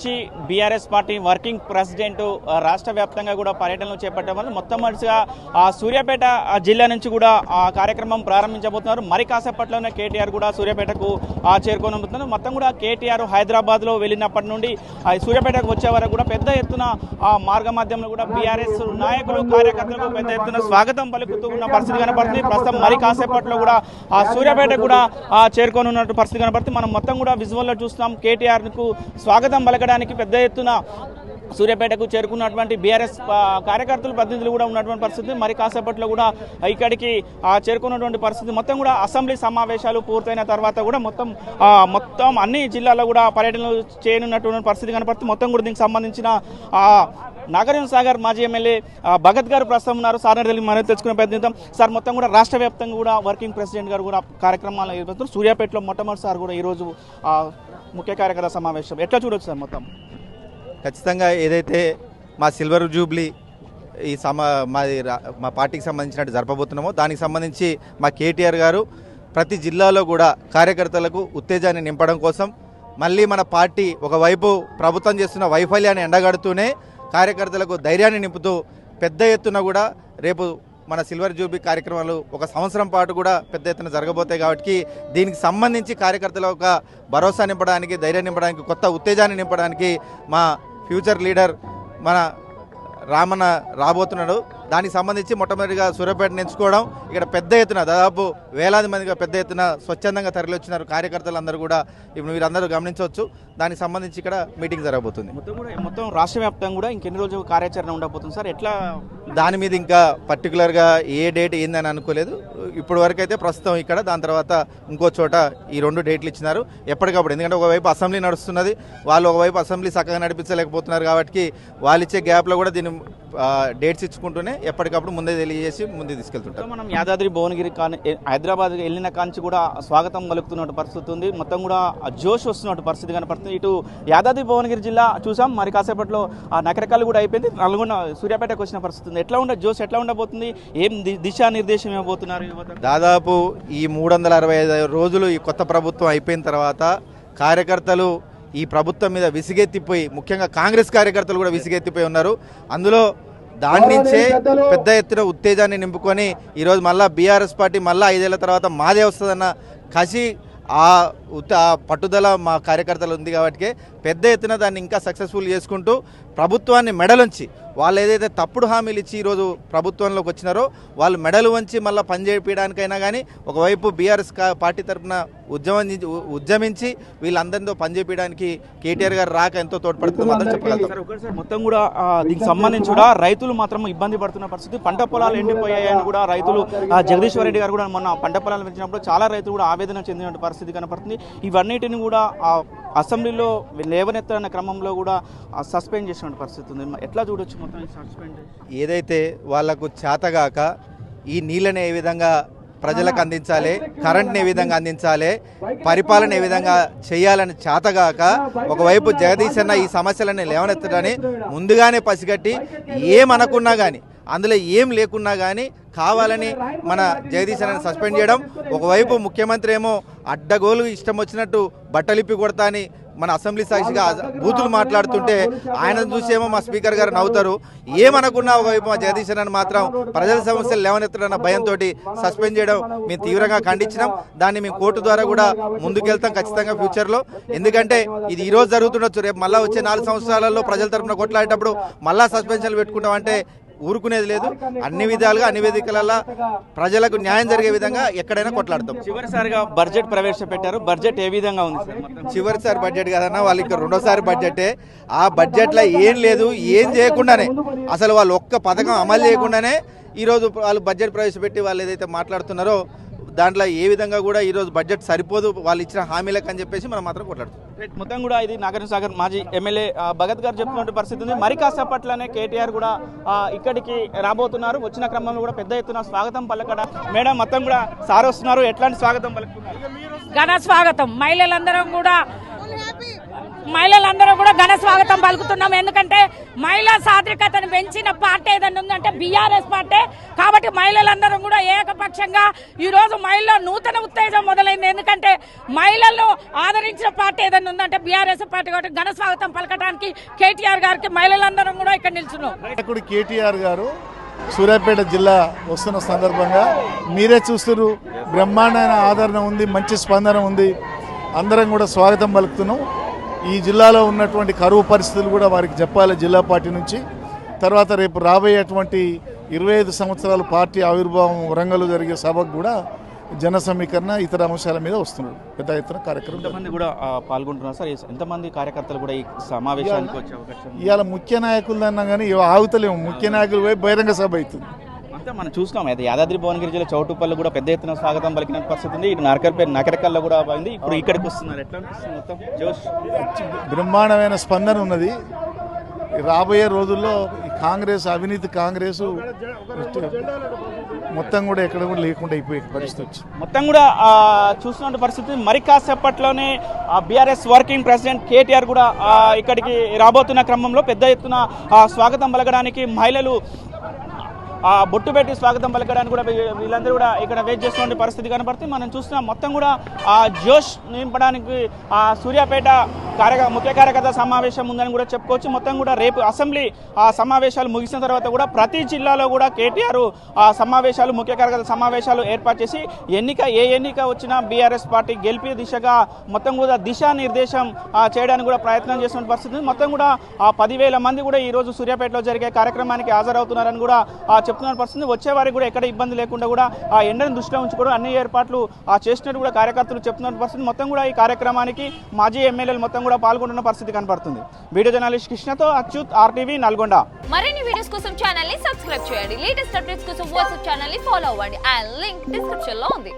నుంచి BRS party working president రాష్ట్ర వ్యాప్తంగా కూడా పర్యటనలు చేపట్టడం వల్ల మొట్టమొదటిగా సూర్యాపేట జిల్లా నుంచి కూడా ఆ కార్యక్రమం ప్రారంభించబోతున్నారు. మరి కాసేపట్లోనే కేటీఆర్ కూడా సూర్యాపేటకు చేరుకోనున్నారు. మొత్తం కూడా కేటీఆర్ హైదరాబాద్లో వెళ్ళినప్పటి నుండి సూర్యాపేటకు వచ్చే వరకు కూడా పెద్ద ఎత్తున మార్గ మధ్యంలో కూడా బీఆర్ఎస్ నాయకులు కార్యకర్తలకు పెద్ద ఎత్తున స్వాగతం పలుకుతూ ఉన్న పరిస్థితి కనపడుతుంది. ప్రస్తుతం మరి కాసేపట్లో కూడా సూర్యాపేట కూడా చేరుకోనున్నట్టు పరిస్థితి కనపడుతుంది. మనం మొత్తం కూడా విజువల్లో చూస్తున్నాం. కేటీఆర్ కు స్వాగతం పలకడానికి పెద్ద ఎత్తున సూర్యాపేటకు చేరుకున్నటువంటి బీఆర్ఎస్ కార్యకర్తలు ప్రతినిధులు కూడా ఉన్నటువంటి పరిస్థితి. మరి కాసేపట్లో కూడా ఇక్కడికి చేరుకున్నటువంటి పరిస్థితి. మొత్తం కూడా అసెంబ్లీ సమావేశాలు పూర్తయిన తర్వాత కూడా మొత్తం అన్ని జిల్లాల్లో కూడా పర్యటనలు చేయనున్నటువంటి పరిస్థితి కనపడుతుంది. మొత్తం కూడా దీనికి సంబంధించిన నాగార్జున సాగర్ మాజీ ఎమ్మెల్యే భగత్ గారు ప్రస్తుతం ఉన్నారు. సార్ తెలిసి మనం తెచ్చుకునే ప్రయత్నిద్దాం. సార్ మొత్తం కూడా రాష్ట్ర వ్యాప్తంగా కూడా వర్కింగ్ ప్రెసిడెంట్ గారు కూడా కార్యక్రమాలు నిర్వహిస్తున్నారు. సూర్యాపేటలో మొట్టమొదటిసారి కూడా ఈరోజు ముఖ్య కార్యకర్త సమావేశం ఎట్లా చూడొచ్చు సార్? మొత్తం ఖచ్చితంగా ఏదైతే మా సిల్వర్ జూబ్లీ ఈ మా పార్టీకి సంబంధించినట్టు జరపబోతున్నామో దానికి సంబంధించి మా కేటీఆర్ గారు ప్రతి జిల్లాలో కూడా కార్యకర్తలకు ఉత్తేజాన్ని నింపడం కోసం మళ్ళీ మన పార్టీ ఒకవైపు ప్రభుత్వం చేస్తున్న వైఫల్యాన్ని ఎండగడుతూనే కార్యకర్తలకు ధైర్యాన్ని నింపుతూ పెద్ద ఎత్తున కూడా రేపు మన సిల్వర్ జూబ్లీ కార్యక్రమాలు ఒక సంవత్సరం పాటు కూడా పెద్ద ఎత్తున జరగబోతాయి. కాబట్టి దీనికి సంబంధించి కార్యకర్తల ఒక భరోసా నింపడానికి, ధైర్యం నింపడానికి, కొత్త ఉత్తేజాన్ని నింపడానికి మా ఫ్యూచర్ లీడర్ మన రామన్న రాబోతున్నాడు. దానికి సంబంధించి మొట్టమొదటిగా సూర్యాపేటను ఎంచుకోవడం, ఇక్కడ పెద్ద ఎత్తున దాదాపు వేలాది మందిగా పెద్ద ఎత్తున స్వచ్ఛందంగా తరలి వచ్చినారు కార్యకర్తలందరూ కూడా. ఇప్పుడు మీరందరూ గమనించవచ్చు. దానికి సంబంధించి ఇక్కడ మీటింగ్ జరగబోతుంది. మొత్తం రాష్ట్ర వ్యాప్తంగా కూడా ఇంకెన్ని రోజులు కార్యాచరణ ఉండబోతుంది సార్? ఎట్లా దాని మీద ఇంకా పర్టికులర్గా ఏ డేట్ ఏందని అనుకోలేదు. ఇప్పటి వరకు అయితే ప్రస్తుతం ఇక్కడ, దాని తర్వాత ఇంకో చోట ఈ 2 డేట్లు ఇచ్చినారు ఎప్పటికప్పుడు. ఎందుకంటే ఒకవైపు అసెంబ్లీ నడుస్తున్నది, వాళ్ళు ఒకవైపు అసెంబ్లీ చక్కగా నడిపించలేకపోతున్నారు. కాబట్టి వాళ్ళు ఇచ్చే గ్యాప్లో కూడా దీన్ని డేట్స్ ఇచ్చుకుంటూనే ఎప్పటికప్పుడు ముందే తెలియజేసి ముందే తీసుకెళ్తుంటారు. మనం యాదాద్రి భువనగిరి హైదరాబాద్ వెళ్ళిన కాంచి కూడా స్వాగతం పలుకుతున్న పరిస్థితి ఉంది. మొత్తం కూడా జోష్ వస్తున్న పరిస్థితి కనపడుతుంది. ఇటు యాదాద్రి భువనగిరి జిల్లా చూసాం, మరి కాసేపట్లో నకరకాలు కూడా అయిపోయింది. నల్గొండ సూర్యాపేటకు వచ్చిన పరిస్థితి ఉంది. ఎట్లా జోష్ ఎట్లా ఉండబోతుంది? ఏం దిశానిర్దేశం ఇవ్వబోతున్నారు? దాదాపు ఈ 365 రోజులు ఈ కొత్త ప్రభుత్వం అయిపోయిన తర్వాత కార్యకర్తలు ఈ ప్రభుత్వం మీద విసిగెత్తిపోయి, ముఖ్యంగా కాంగ్రెస్ కార్యకర్తలు కూడా విసిగెత్తిపోయి ఉన్నారు. అందులో దాని నుంచే పెద్ద ఎత్తున ఉత్తేజాన్ని నింపుకొని ఈరోజు మళ్ళీ బీఆర్ఎస్ పార్టీ మళ్ళీ 5 ఏళ్ల తర్వాత మాదే వస్తుందన్న కసి, ఆ పట్టుదల మా కార్యకర్తలు ఉంది. కాబట్టి పెద్ద ఎత్తున దాన్ని ఇంకా సక్సెస్ఫుల్ చేసుకుంటూ ప్రభుత్వాన్ని మెడలుంచి, వాళ్ళు ఏదైతే తప్పుడు హామీలు ఇచ్చి ఈరోజు ప్రభుత్వంలోకి వచ్చినారో వాళ్ళు మెడలు వంచి మళ్ళీ పనిచేయడానికైనా కానీ ఒకవైపు బీఆర్ఎస్ పార్టీ తరఫున ఉద్యమించి వీళ్ళందరితో పనిచేయడానికి కేటీఆర్ గారు రాక ఎంతో తోడ్పడుతుందని చెప్పగలుగుతారు. మొత్తం కూడా దీనికి సంబంధించి కూడా రైతులు మాత్రం ఇబ్బంది పడుతున్న పరిస్థితి. పంట పొలాలు ఎండిపోయాయని కూడా రైతులు, జగదీశ్వర్ రెడ్డి గారు కూడా మొన్న పంట పొలాలు పెంచినప్పుడు చాలా రైతులు కూడా ఆవేదన చెందిన పరిస్థితి కనపడుతుంది. ఇవన్నిటిని కూడా అసెంబ్లీలో లేవనెత్తన క్రమంలో కూడా సస్పెండ్ చేసిన పరిస్థితి ఉంది. ఎట్లా చూడొచ్చు మొత్తం సస్పెండ్? ఏదైతే వాళ్లకు చేతగాక ఈ నీళ్ళని ఏ విధంగా ప్రజలకు అందించాలి, కరెంట్ని ఏ విధంగా అందించాలి, పరిపాలన ఏ విధంగా చేయాలని చేతగాక ఒకవైపు జగదీశ్ అన్న ఈ సమస్యలని లేవనెత్తడాన్ని ముందుగానే పసిగట్టి ఏమనుకున్నా కానీ, అందులో ఏం లేకున్నా కానీ కావాలని మన జగదీశ్ అన్నని సస్పెండ్ చేయడం, ఒకవైపు ముఖ్యమంత్రి ఏమో అడ్డగోలు ఇష్టం వచ్చినట్టు బట్టలిప్పి కొడతా అని మన అసెంబ్లీ సాక్షిగా బూతులు మాట్లాడుతుంటే ఆయన చూసేమో మా స్పీకర్ గారు నవ్వుతారు. ఏమనుకున్నా ఒకవైపు మా జగదీశ్ అన్నని మాత్రం ప్రజల సమస్యలు లేవనెత్తడన్న భయంతో సస్పెండ్ చేయడం మేము తీవ్రంగా ఖండించినాం. దాన్ని మేము కోర్టు ద్వారా కూడా ముందుకెళ్తాం ఖచ్చితంగా ఫ్యూచర్లో. ఎందుకంటే ఇది ఈరోజు జరుగుతుండొచ్చు, రేపు మళ్ళీ వచ్చే 4 సంవత్సరాలలో ప్రజల తరఫున కొట్లాడేటప్పుడు మళ్ళా సస్పెన్షన్లు పెట్టుకుంటాం అంటే ఊరుకునేది లేదు. అన్ని విధాలుగా అన్ని వేదికలలో ప్రజలకు న్యాయం జరిగే విధంగా ఎక్కడైనా కొట్లాడతాం. చివరిసారిగా బడ్జెట్ ప్రవేశపెట్టారు. బడ్జెట్ ఏ విధంగా ఉంది? చివరిసారి బడ్జెట్ కాదన్నా, వాళ్ళకి 2వ బడ్జెటే. ఆ బడ్జెట్లో ఏం లేదు, ఏం చేయకుండానే, అసలు వాళ్ళు ఒక్క పథకం అమలు చేయకుండానే ఈరోజు వాళ్ళు బడ్జెట్ ప్రవేశపెట్టి వాళ్ళు ఏదైతే మాట్లాడుతున్నారో దాంట్లో ఏ విధంగా కూడా ఈరోజు బడ్జెట్ సరిపోదు వాళ్ళు ఇచ్చిన హామీలకు అని చెప్పేసి మనం మాత్రం కొట్లాడుతాం. మొత్తం కూడా ఇది నాగార్జున సాగర్ మాజీ ఎమ్మెల్యే భగత్ గారు చెప్తున్న పరిస్థితి ఉంది. మరి కాసేపట్లనే కేటీఆర్ కూడా ఇక్కడికి రాబోతున్నారు. వచ్చిన క్రమంలో కూడా పెద్ద ఎత్తున స్వాగతం పలకడ. మేడం మొత్తం కూడా సార్ వస్తున్నారు, ఎట్లాంటి స్వాగతం పలుకుతున్నారు? ఘన స్వాగతం. మహిళలందరం కూడా మహిళలందరూ కూడా ఘన స్వాగతం పలుకుతున్నాం. ఎందుకంటే మహిళా సాధికారతను పెంచిన పార్టీ ఏదైనా ఉందంటే బీఆర్ఎస్ పార్టీ. కాబట్టి మహిళలందరూ కూడా ఏకపక్షంగా ఈ రోజు మహిళల్లో నూతన ఉత్తేజం మొదలైంది. ఎందుకంటే మహిళలను ఆదరించిన పార్టీ ఏదైనా ఉందంటే బీఆర్ఎస్ పార్టీ. కాబట్టి ఘన స్వాగతం పలకడానికి కేటీఆర్ గారికి మహిళలందరం కూడా ఇక్కడ నిల్చున్నాం. నాయకుడు కేటీఆర్ గారు సూర్యాపేట జిల్లా వస్తున్న సందర్భంగా మీరే చూస్తున్నారు, బ్రహ్మాండమైన ఆదరణ ఉంది, మంచి స్పందన ఉంది. అందరం కూడా స్వాగతం పలుకుతున్నాం. ఈ జిల్లాలో ఉన్నటువంటి కరువు పరిస్థితులు కూడా వారికి చెప్పాలి జిల్లా పార్టీ నుంచి. తర్వాత రేపు రాబోయేటువంటి 25 సంవత్సరాల పార్టీ ఆవిర్భావం వరంగల్లో జరిగే సభకు కూడా జన సమీకరణ ఇతర అంశాల మీద వస్తున్నారు. పెద్ద ఎత్తున కార్యక్రమం ఎంతమంది కూడా పాల్గొంటున్నారు సార్? ఎంతమంది కార్యకర్తలు కూడా ఈ సమావేశానికి వచ్చే అవకాశం? ఇవాళ ముఖ్య నాయకులు అన్నా కానీ ఆగుతలేము. ముఖ్య నాయకులు పోయి బహిరంగ సభ అవుతుంది. అంతే మనం చూసినాం. అయితే యాదాద్రి భువనగిరి జిల్లా చౌటుప్పల్లో కూడా పెద్ద ఎత్తున స్వాగతం పలికిన పరిస్థితి ఉంది. ఇటు నకరకల్లో కూడా అయింది. ఇప్పుడు ఇక్కడికి వస్తున్నారు. ఎట్లా అనిపిస్తుంది మొత్తం జోష్? బ్రహ్మాండమైన స్పందన ఉన్నది. రాబోయే రోజుల్లో ఈ కాంగ్రెస్, అవినీతి కాంగ్రెస్ మొత్తం కూడా ఎక్కడ కూడా లేకుండా అయిపోయే పరిస్థితి వచ్చింది. మొత్తం కూడా చూస్తున్న పరిస్థితి. మరి కాసేపట్లోనే బీఆర్ఎస్ వర్కింగ్ ప్రెసిడెంట్ కేటీఆర్ కూడా ఇక్కడికి రాబోతున్న క్రమంలో పెద్ద ఎత్తున స్వాగతం పలకడానికి మహిళలు బొట్టు పెట్టి స్వాగతం పలకడానికి కూడా వీళ్ళందరూ కూడా ఇక్కడ వెయిట్ చేస్తున్న పరిస్థితి కనబడుతుంది. మనం చూస్తున్నాం మొత్తం కూడా జోష్ నింపడానికి సూర్యాపేట ముఖ్య కార్యకర్త సమావేశం ఉందని కూడా చెప్పుకోవచ్చు. మొత్తం కూడా రేపు అసెంబ్లీ సమావేశాలు ముగిసిన తర్వాత కూడా ప్రతి జిల్లాలో కూడా కేటీఆర్ సమావేశాలు, ముఖ్య కార్యకర్త సమావేశాలు ఏర్పాటు చేసి ఏ ఎన్నిక వచ్చినా బీఆర్ఎస్ పార్టీ గెలిపే దిశగా మొత్తం కూడా దిశానిర్దేశం చేయడానికి కూడా ప్రయత్నం చేస్తున్న పరిస్థితి. మొత్తం కూడా 10,000 మంది కూడా ఈరోజు సూర్యాపేటలో జరిగే కార్యక్రమానికి హాజరవుతున్నారని కూడా చెప్తున్న పరిస్థితి. వచ్చే వారికి కూడా ఎక్కడ ఇబ్బంది లేకుండా కూడా ఆ ఎండను దృష్టిలో ఉంచుకోవడం అన్ని ఏర్పాట్లు చేసినట్టు కూడా కార్యకర్తలు చెప్తున్న పరిస్థితి. మొత్తం కూడా ఈ కార్యక్రమానికి మాజీ ఎమ్మెల్యేలు మొత్తం కూడా పాల్గొంటున్న పరిస్థితి కనబడుతుంది. వీడియో జర్నలిస్ట్ కృష్ణతో అచ్యుత్, RTV నల్గొండ. మరిన్ని వీడియోస్ కోసం ఛానల్ ని సబ్స్క్రైబ్ చేయండి. లేటెస్ట్ అప్డేట్స్ కోసం వాట్సాప్ ఛానల్ ని ఫాలో అవ్వండి. ఆ లింక్ డిస్క్రిప్షన్ లో ఉంది.